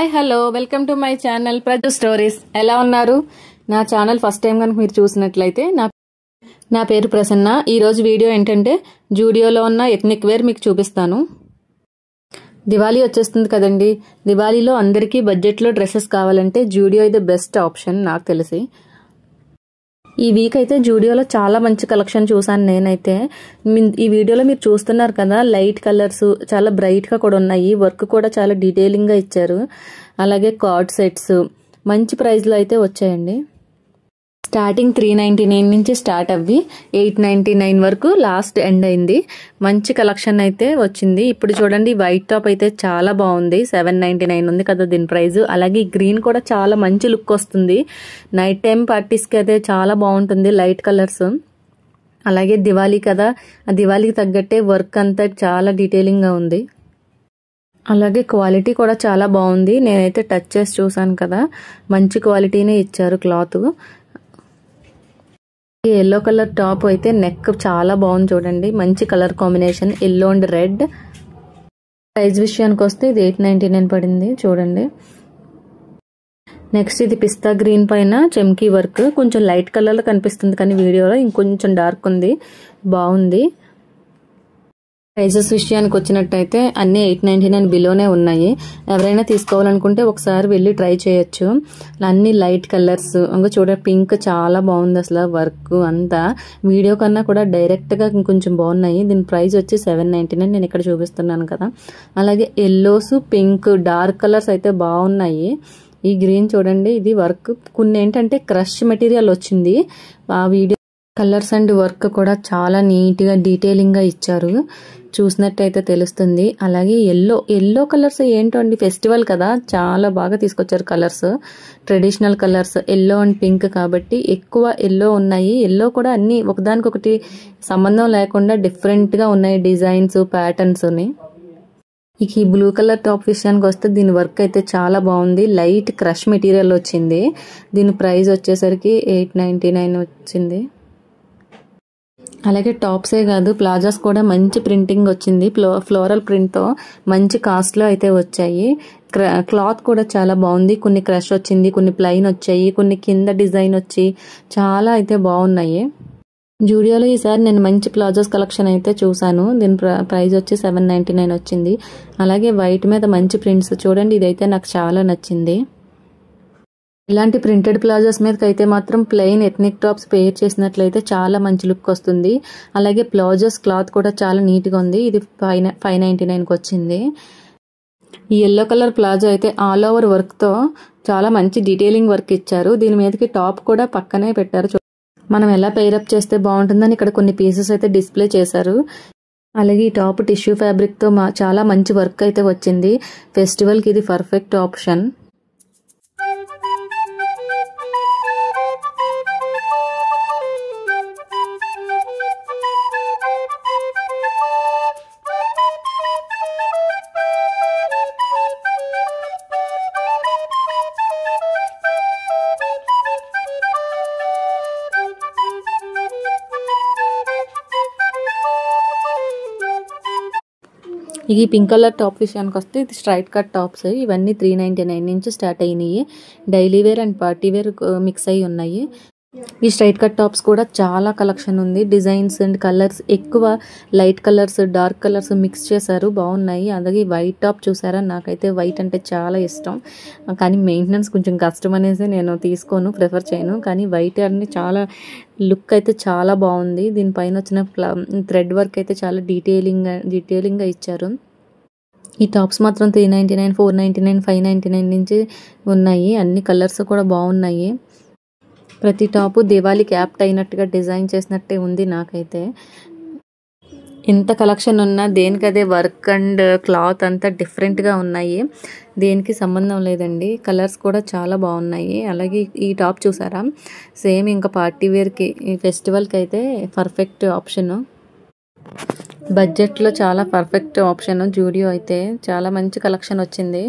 Hi hello welcome to my channel Praju stories. ఎలా ఉన్నారు? నా ఛానల్ ఫస్ట్ టైం కనుక మీరు చూసినట్లయితే నా పేరు ప్రసన్న. ఈరోజు వీడియో ఏంటంటే జూడియోలో ఉన్న ఎథ్నిక్ వేర్ మీకు చూపిస్తాను. దివాళీ వచ్చేస్తుంది కదండి. దివాళీలో అందరికీ బడ్జెట్లో డ్రెస్సెస్ కావాలంటే జూడియో ఇది బెస్ట్ ఆప్షన్ నాకు తెలిసి. ఈ వీక్ అయితే జూడియోలో చాలా మంచి కలెక్షన్ చూసాను నేనైతే. ఈ వీడియోలో మీరు చూస్తున్నారు కదా, లైట్ కలర్స్ చాలా బ్రైట్ గా కూడా ఉన్నాయి. వర్క్ కూడా చాలా డీటెయిలింగ్ గా ఇచ్చారు. అలాగే కార్డ్ సెట్స్ మంచి ప్రైస్ లో అయితే వచ్చాయండి. స్టార్టింగ్ 399 నుంచి స్టార్ట్ అవ్వి 899 వరకు లాస్ట్ ఎండ్ అయింది. మంచి కలెక్షన్ అయితే వచ్చింది. ఇప్పుడు చూడండి, వైట్ టాప్ అయితే చాలా బాగుంది. 799 ఉంది కదా దీని ప్రైస్. అలాగే గ్రీన్ కూడా చాలా మంచి లుక్ వస్తుంది. నైట్ టైం పార్టీస్ కి అయితే చాలా బాగుంటుంది, లైట్ కలర్స్. అలాగే దివాళీ కదా, ఆ దివాళీకి తగ్గట్టే వర్క్ అంతా చాలా డీటెయిలింగ్ గా ఉంది. అలాగే క్వాలిటీ కూడా చాలా బాగుంది. నేనైతే టచ్ చేసి చూసాను కదా, మంచి క్వాలిటీనే ఇచ్చారు క్లాత్. ఈ ఎల్లో కలర్ టాప్ అయితే నెక్ చాలా బాగుంది చూడండి, మంచి colour combination yellow and red. Price విషయానికి వస్తే ఇది 899 పడింది చూడండి. నెక్స్ట్ ఇది పిస్తా గ్రీన్ పైన చెమ్కీ వర్క్, కొంచెం లైట్ కలర్ లో కనిపిస్తుంది కానీ వీడియోలో ఇంకొంచెం డార్క్ ఉంది, బాగుంది. ప్రైజెస్ విషయానికి వచ్చినట్టయితే అన్ని 899 బిలోనే ఉన్నాయి. ఎవరైనా తీసుకోవాలనుకుంటే ఒకసారి వెళ్ళి ట్రై చేయొచ్చు. అన్ని లైట్ కలర్స్. ఇంకా చూడ పింక్ చాలా బాగుంది అసలు, వర్క్ అంతా వీడియో కన్నా కూడా డైరెక్ట్ గా ఇంకొంచెం బాగున్నాయి. దీని ప్రైస్ వచ్చి 799 నేను ఇక్కడ చూపిస్తున్నాను కదా. అలాగే ఎల్లోస్, పింక్, డార్క్ కలర్స్ అయితే బాగున్నాయి. ఈ గ్రీన్ చూడండి, ఇది వర్క్ కొన్ని ఏంటంటే క్రష్ మెటీరియల్ వచ్చింది. ఆ వీడియో కలర్స్ అండ్ వర్క్ కూడా చాలా నీట్ గా డీటెయిలింగ్ గా ఇచ్చారు, చూసినట్టయితే తెలుస్తుంది. అలాగే ఎల్లో కలర్స్ ఏంటో అండి, ఫెస్టివల్ కదా చాలా బాగా తీసుకొచ్చారు colours. Traditional colours yellow and pink కాబట్టి ఎక్కువ ఎల్లో ఉన్నాయి. ఎల్లో కూడా అన్ని ఒకదానికొకటి సంబంధం లేకుండా డిఫరెంట్ గా ఉన్నాయి డిజైన్స్, ప్యాటర్న్స్. ఇక ఈ బ్లూ కలర్ టాప్ విషయానికి వస్తే దీని వర్క్ అయితే చాలా బాగుంది. లైట్ క్రష్ మెటీరియల్ వచ్చింది. దీని ప్రైస్ వచ్చేసరికి 899 వచ్చింది. అలాగే టాప్సే కాదు, ప్లాజాస్ కూడా మంచి ప్రింటింగ్ వచ్చింది. ఫ్లోరల్ ప్రింట్ తో మంచి కాస్ట్ లో అయితే వచ్చాయి. క్లాత్ కూడా చాలా బాగుంది. కొన్ని క్రష్ వచ్చింది, కొన్ని ప్లెయిన్ వచ్చాయి, కొన్ని కింద డిజైన్ వచ్చి చాలా అయితే బాగున్నాయి. జూడియోలో ఈసారి నేను మంచి ప్లాజోస్ కలెక్షన్ అయితే చూసాను. దీని ప్రైస్ వచ్చి 799 వచ్చింది. అలాగే వైట్ మీద మంచి ప్రింట్స్ చూడండి, ఇదైతే నాకు చాలా నచ్చింది. ఇలాంటి ప్రింటెడ్ ప్లాజోస్ మీదకి అయితే మాత్రం ప్లెయిన్ ఎథ్నిక్ టాప్స్ పేర్ చేసినట్లయితే చాలా మంచి లుక్ వస్తుంది. అలాగే ప్లాజోస్ క్లాత్ కూడా చాలా నీట్ గా ఉంది. ఇది 599 కి వచ్చింది. ఈ ఎల్లో కలర్ ప్లాజో అయితే ఆల్ ఓవర్ వర్క్ తో చాలా మంచి డీటెయిలింగ్ వర్క్ ఇచ్చారు. దీని మీదకి టాప్ కూడా పక్కనే పెట్టారు. మనం ఎలా పేరప్ చేస్తే బాగుంటుందని ఇక్కడ కొన్ని పీసెస్ అయితే డిస్ప్లే చేశారు. అలాగే ఈ టాప్ టిష్యూ ఫ్యాబ్రిక్ తో చాలా మంచి వర్క్ అయితే వచ్చింది. ఫెస్టివల్ కి ఇది పర్ఫెక్ట్ ఆప్షన్. ఈ పింక్ కలర్ టాప్ విషయానికి వస్తే ఇది స్ట్రైట్ కట్ టాప్స్. ఇవన్నీ 399 నుంచి స్టార్ట్ అయినాయి. Daily wear and party wear mix అయి ఉన్నాయి. ఈ స్ట్రైట్ కట్ టాప్స్ కూడా చాలా కలెక్షన్ ఉంది. డిజైన్స్ అండ్ కలర్స్ ఎక్కువ light colours, dark colours mix చేశారు, బాగున్నాయి. అలాగే వైట్ టాప్ చూసారా, నాకైతే వైట్ అంటే చాలా ఇష్టం. కానీ మెయింటెనెన్స్ కొంచెం కష్టం అనేసి నేను తీసుకోను, ప్రిఫర్ చేయను. కానీ వైట్ అన్ని చాలా లుక్ అయితే చాలా బాగుంది. దీనిపైన వచ్చిన థ్రెడ్ వర్క్ అయితే చాలా డీటెయిలింగ్ గా ఇచ్చారు. ఈ టాప్స్ మాత్రం 399, 499, 599 నుంచి ఉన్నాయి. అన్ని కలర్స్ కూడా బాగున్నాయి. ప్రతి టాపు దివాళీకి యాప్ట్ అయినట్టుగా డిజైన్ చేసినట్టే ఉంది నాకైతే. ఇంత కలెక్షన్ ఉన్నా దేనికదే వర్క్ అండ్ క్లాత్ అంతా డిఫరెంట్ గా ఉన్నాయి, దేనికి సంబంధం లేదండి. కలర్స్ కూడా చాలా బాగున్నాయి. అలాగే ఈ టాప్ చూసారా, సేమ్ ఇంకా పార్టీ వేర్ కి, ఈ ఫెస్టివల్ కి అయితే పర్ఫెక్ట్ ఆప్షన్. బడ్జెట్ లో చాలా పర్ఫెక్ట్ ఆప్షన్. జూడియో అయితే చాలా మంచి కలెక్షన్ వచ్చింది.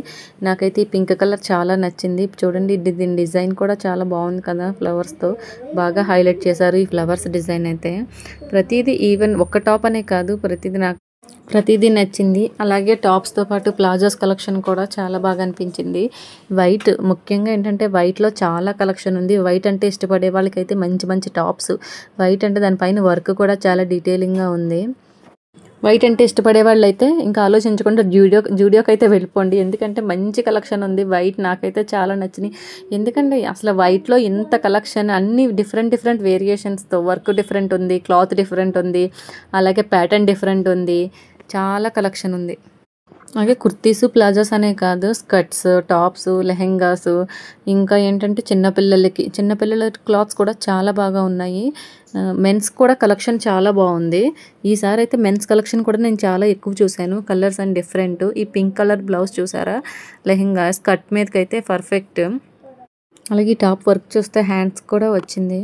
నాకైతే ఈ పింక్ కలర్ చాలా నచ్చింది. చూడండి, దీని డిజైన్ కూడా చాలా బాగుంది కదా, ఫ్లవర్స్ తో బాగా హైలైట్ చేశారు ఈ ఫ్లవర్స్ డిజైన్ అయితే. ప్రతిదీ ఈవెన్ ఒక్క టాప్ అనే కాదు, ప్రతిదీ నాకు ప్రతిదీ నచ్చింది. అలాగే టాప్స్‌తో పాటు ప్లాజోస్ కలెక్షన్ కూడా చాలా బాగా అనిపించింది. వైట్ ముఖ్యంగా ఏంటంటే వైట్‌లో చాలా కలెక్షన్ ఉంది. వైట్ అంటే ఇష్టపడే వాళ్ళకైతే మంచి మంచి టాప్స్. వైట్ అంటే దానిపైన వర్క్ కూడా చాలా డీటెయిలింగ్‌గా ఉంది. వైట్ అంటే ఇష్టపడే వాళ్ళైతే ఇంకా ఆలోచించకుండా జూడియోకి అయితే వెళ్ళిపోండి. ఎందుకంటే మంచి కలెక్షన్ ఉంది. వైట్ నాకైతే చాలా నచ్చినాయి. ఎందుకంటే అసలు వైట్‌లో ఇంత కలెక్షన్ అన్నీ డిఫరెంట్ వేరియేషన్స్‌తో వర్క్ డిఫరెంట్ ఉంది. క్లాత్ డిఫరెంట్ ఉంది. అలాగే ప్యాటర్న్ డిఫరెంట్ ఉంది. చాలా కలెక్షన్ ఉంది. అలాగే కుర్తీసు, ప్లాజోస్ అనే కాదు స్కర్ట్స్, టాప్స్, లెహెంగాస్ ఇంకా ఏంటంటే చిన్నపిల్లల క్లాత్స్ కూడా చాలా బాగా ఉన్నాయి. మెన్స్ కూడా కలెక్షన్ చాలా బాగుంది. ఈసారి అయితే మెన్స్ కలెక్షన్ కూడా నేను చాలా ఎక్కువ చూశాను. Colours and different. ఈ పింక్ కలర్ బ్లౌజ్ చూసారా, లెహెంగా స్కర్ట్ మీదకైతే పర్ఫెక్ట్. అలాగే ఈ టాప్ వర్క్ చూస్తే హ్యాండ్స్ కూడా వచ్చింది.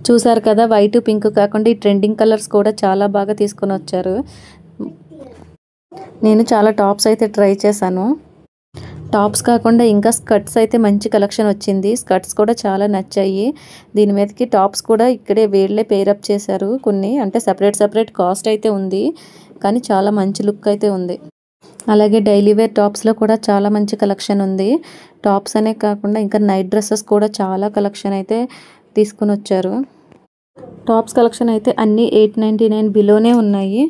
చూసారు కదా, వైట్ పింక్ కాకుండా ఈ ట్రెండింగ్ కలర్స్ కూడా చాలా బాగా తీసుకొని వచ్చారు. నేను చాలా టాప్స్ అయితే ట్రై చేశాను. టాప్స్ కాకుండా ఇంకా స్కర్ట్స్ అయితే మంచి కలెక్షన్ వచ్చింది. స్కర్ట్స్ కూడా చాలా నచ్చాయి. దీని మీదకి టాప్స్ కూడా ఇక్కడే వీళ్ళే పేరప్ చేశారు. కొన్ని అంటే సపరేట్ కాస్ట్ అయితే ఉంది, కానీ చాలా మంచి లుక్ అయితే ఉంది. అలాగే డైలీ వేర్ టాప్స్లో కూడా చాలా మంచి కలెక్షన్ ఉంది. టాప్స్ అనే కాకుండా ఇంకా నైట్ డ్రెస్సెస్ కూడా చాలా కలెక్షన్ అయితే తీసుకుని వచ్చారు. టాప్స్ కలెక్షన్ అయితే అన్నీ 899 బిలోనే ఉన్నాయి.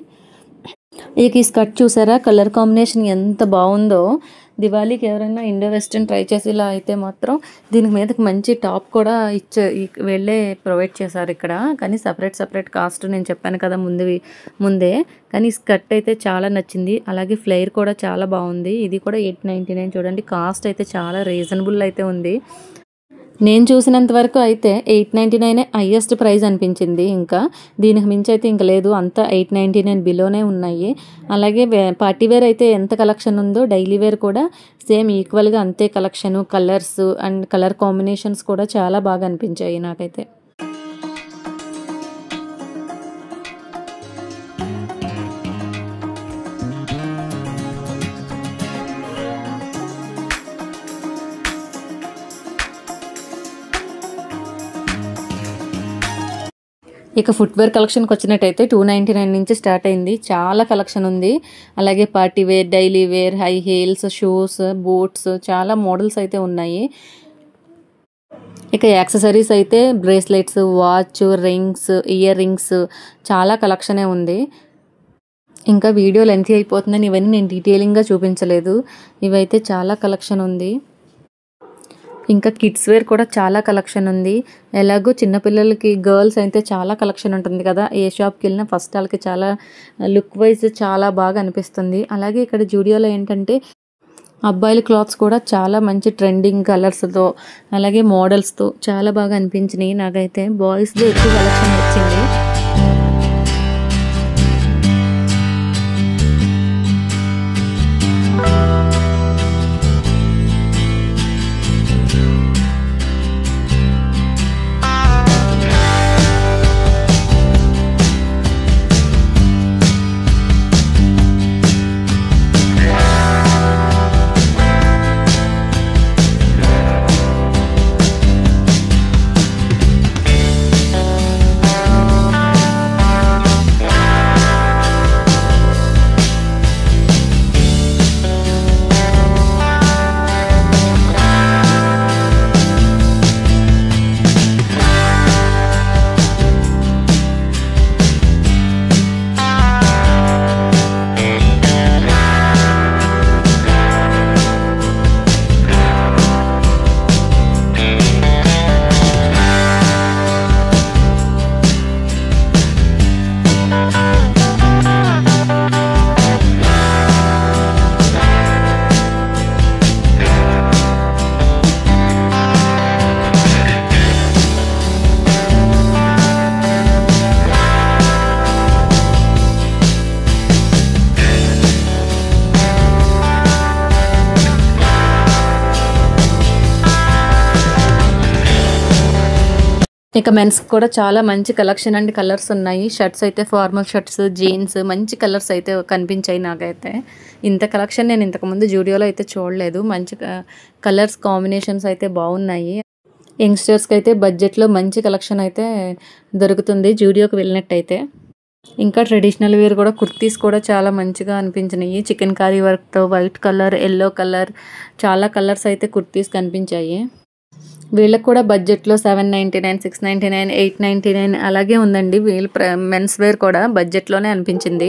ఇక ఈ స్కర్ట్ చూసారా, కలర్ కాంబినేషన్ ఎంత బాగుందో. దివాళీకి ఎవరైనా ఇండో వెస్ట్రన్ ట్రై చేసేలా అయితే మాత్రం దీనికి మీదకి మంచి టాప్ కూడా వెళ్ళే ప్రొవైడ్ చేశారు ఇక్కడ. కానీ సపరేట్ కాస్ట్ నేను చెప్పాను కదా ముందే. కానీ స్కర్ట్ అయితే చాలా నచ్చింది. అలాగే ఫ్లేర్ కూడా చాలా బాగుంది. ఇది కూడా 899. చూడండి, కాస్ట్ అయితే చాలా రీజనబుల్ అయితే ఉంది. నేను చూసినంత వరకు అయితే 899 హైయెస్ట్ ప్రైస్ అనిపించింది. ఇంకా దీనికి మించి అయితే ఇంకా లేదు, అంతా 899 బిలోనే ఉన్నాయి. అలాగే పార్టీ వేర్ అయితే ఎంత కలెక్షన్ ఉందో డైలీ వేర్ కూడా సేమ్ ఈక్వల్గా అంతే collection. Colours and colour combinations కూడా చాలా బాగా అనిపించాయి నాకైతే. ఇక ఫుట్వేర్ కలెక్షన్కి వచ్చినట్టయితే 299 నుంచి స్టార్ట్ అయింది. చాలా కలెక్షన్ ఉంది. అలాగే party wear, daily wear, high heels, shoes, boots చాలా మోడల్స్ అయితే ఉన్నాయి. ఇక యాక్సెసరీస్ అయితే bracelets, watch, rings, earrings చాలా కలెక్షనే ఉంది. ఇంకా వీడియో లెంతీ అయిపోతుందని ఇవన్నీ నేను డీటెయిలింగ్గా చూపించలేదు. ఇవైతే చాలా కలెక్షన్ ఉంది. ఇంకా కిడ్స్ వేర్ కూడా చాలా కలెక్షన్ ఉంది. ఎలాగో చిన్నపిల్లలకి గర్ల్స్ అయితే చాలా కలెక్షన్ ఉంటుంది కదా, ఏ షాప్కి వెళ్ళినా ఫస్ట్ వాళ్ళకి చాలా లుక్ వైజ్ చాలా బాగా అనిపిస్తుంది. అలాగే ఇక్కడ జూడియోలో ఏంటంటే అబ్బాయిల క్లాత్స్ కూడా చాలా మంచి ట్రెండింగ్ కలర్స్తో అలాగే మోడల్స్తో చాలా బాగా అనిపించినాయి. నాకైతే బాయ్స్ది ఎక్కువ కలెక్షన్ వచ్చింది. ఇక మెన్స్ కూడా చాలా మంచి కలెక్షన్ అండ్ కలర్స్ ఉన్నాయి. షర్ట్స్ అయితే ఫార్మల్ షర్ట్స్, జీన్స్ మంచి కలర్స్ అయితే కనిపించాయి నాకైతే. ఇంత కలెక్షన్ నేను ఇంతకుముందు జూడియోలో అయితే చూడలేదు. మంచి కలర్స్ కాంబినేషన్స్ అయితే బాగున్నాయి. యంగ్స్టర్స్కి అయితే బడ్జెట్లో మంచి కలెక్షన్ అయితే దొరుకుతుంది జూడియోకి వెళ్ళినట్టయితే. ఇంకా ట్రెడిషనల్ వేర్ కూడా కుర్తీస్ కూడా చాలా మంచిగా అనిపించినాయి. చికెన్ కారీ వర్క్తో వైట్ కలర్, ఎల్లో కలర్ చాలా కలర్స్ అయితే కుర్తీస్ కనిపించాయి. వీళ్ళకి కూడా బడ్జెట్లో 799, 699, 899 అలాగే ఉందండి. వీళ్ళ మెన్స్ వేర్ కూడా బడ్జెట్లోనే అనిపించింది.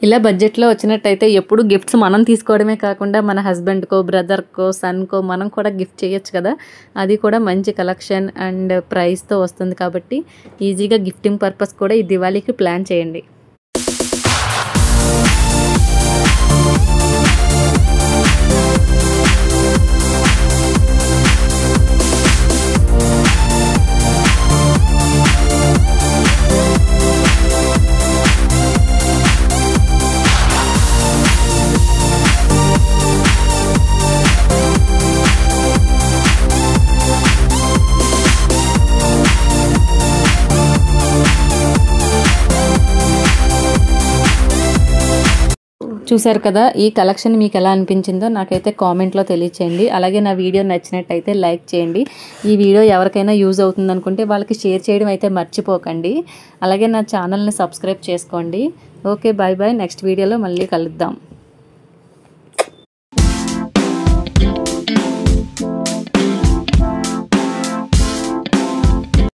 ఇలా బడ్జెట్లో వచ్చినట్టయితే ఎప్పుడు గిఫ్ట్స్ మనం తీసుకోవడమే కాకుండా మన హస్బెండ్కో, బ్రదర్కో, సన్కో మనం కూడా గిఫ్ట్ చేయొచ్చు కదా. అది కూడా మంచి కలెక్షన్ అండ్ ప్రైస్తో వస్తుంది కాబట్టి ఈజీగా గిఫ్టింగ్ పర్పస్ కూడా ఈ దివాళీకి ప్లాన్ చేయండి. చూసారు కదా, ఈ కలెక్షన్ మీకు ఎలా అనిపించిందో నాకైతే కామెంట్లో తెలియచేయండి. అలాగే నా వీడియో నచ్చినట్టయితే లైక్ చేయండి. ఈ వీడియో ఎవరికైనా యూజ్ అవుతుంది అనుకుంటే వాళ్ళకి షేర్ చేయడం అయితే మర్చిపోకండి. అలాగే నా ఛానల్ని సబ్స్క్రైబ్ చేసుకోండి. Okay, bye bye. నెక్స్ట్ వీడియోలో మళ్ళీ కలుద్దాం.